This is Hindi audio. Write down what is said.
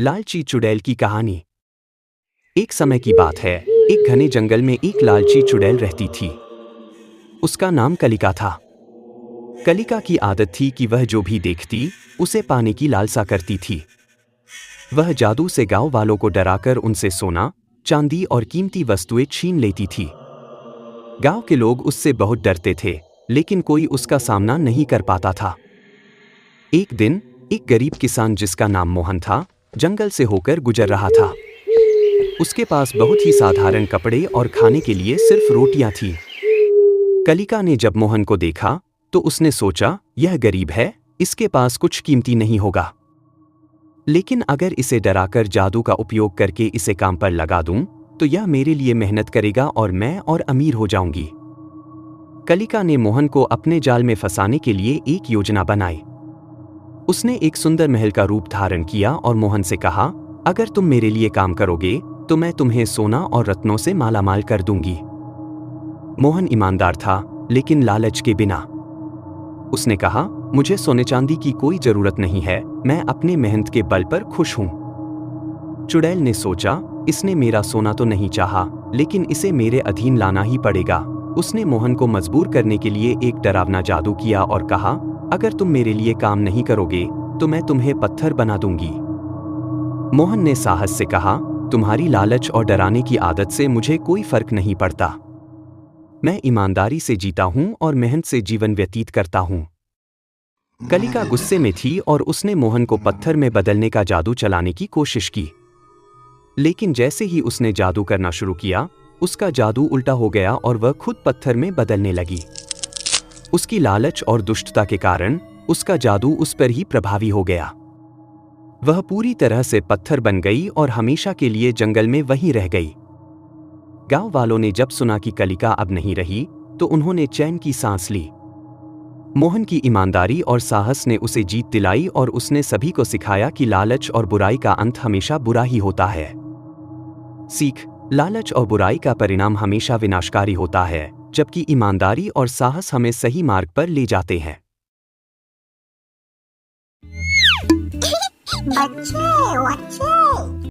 लालची चुड़ैल की कहानी। एक समय की बात है, एक घने जंगल में एक लालची चुड़ैल रहती थी। उसका नाम कलिका था। कलिका की आदत थी कि वह जो भी देखती उसे पाने की लालसा करती थी। वह जादू से गांव वालों को डराकर उनसे सोना, चांदी और कीमती वस्तुएं छीन लेती थी। गांव के लोग उससे बहुत डरते थे, लेकिन कोई उसका सामना नहीं कर पाता था। एक दिन एक गरीब किसान जिसका नाम मोहन था, जंगल से होकर गुजर रहा था। उसके पास बहुत ही साधारण कपड़े और खाने के लिए सिर्फ रोटियां थीं। कलिका ने जब मोहन को देखा तो उसने सोचा, यह गरीब है, इसके पास कुछ कीमती नहीं होगा। लेकिन अगर इसे डराकर जादू का उपयोग करके इसे काम पर लगा दूं, तो यह मेरे लिए मेहनत करेगा और मैं और अमीर हो जाऊंगी। कलिका ने मोहन को अपने जाल में फंसाने के लिए एक योजना बनाई। उसने एक सुंदर महल का रूप धारण किया और मोहन से कहा, अगर तुम मेरे लिए काम करोगे तो मैं तुम्हें सोना और रत्नों से मालामाल कर दूंगी। मोहन ईमानदार था, लेकिन लालच के बिना। उसने कहा, मुझे सोने चांदी की कोई जरूरत नहीं है, मैं अपने मेहनत के बल पर खुश हूं। चुड़ैल ने सोचा, इसने मेरा सोना तो नहीं चाहा, लेकिन इसे मेरे अधीन लाना ही पड़ेगा। उसने मोहन को मजबूर करने के लिए एक डरावना जादू किया और कहा, अगर तुम मेरे लिए काम नहीं करोगे तो मैं तुम्हें पत्थर बना दूंगी। मोहन ने साहस से कहा, तुम्हारी लालच और डराने की आदत से मुझे कोई फर्क नहीं पड़ता। मैं ईमानदारी से जीता हूं और मेहनत से जीवन व्यतीत करता हूं। कलिका गुस्से में थी और उसने मोहन को पत्थर में बदलने का जादू चलाने की कोशिश की। लेकिन जैसे ही उसने जादू करना शुरू किया, उसका जादू उल्टा हो गया और वह खुद पत्थर में बदलने लगी। उसकी लालच और दुष्टता के कारण उसका जादू उस पर ही प्रभावी हो गया। वह पूरी तरह से पत्थर बन गई और हमेशा के लिए जंगल में वहीं रह गई। गांव वालों ने जब सुना कि कलिका अब नहीं रही, तो उन्होंने चैन की सांस ली। मोहन की ईमानदारी और साहस ने उसे जीत दिलाई और उसने सभी को सिखाया कि लालच और बुराई का अंत हमेशा बुरा ही होता है। सीख: लालच और बुराई का परिणाम हमेशा विनाशकारी होता है, जबकि ईमानदारी और साहस हमें सही मार्ग पर ले जाते हैं। बच्चे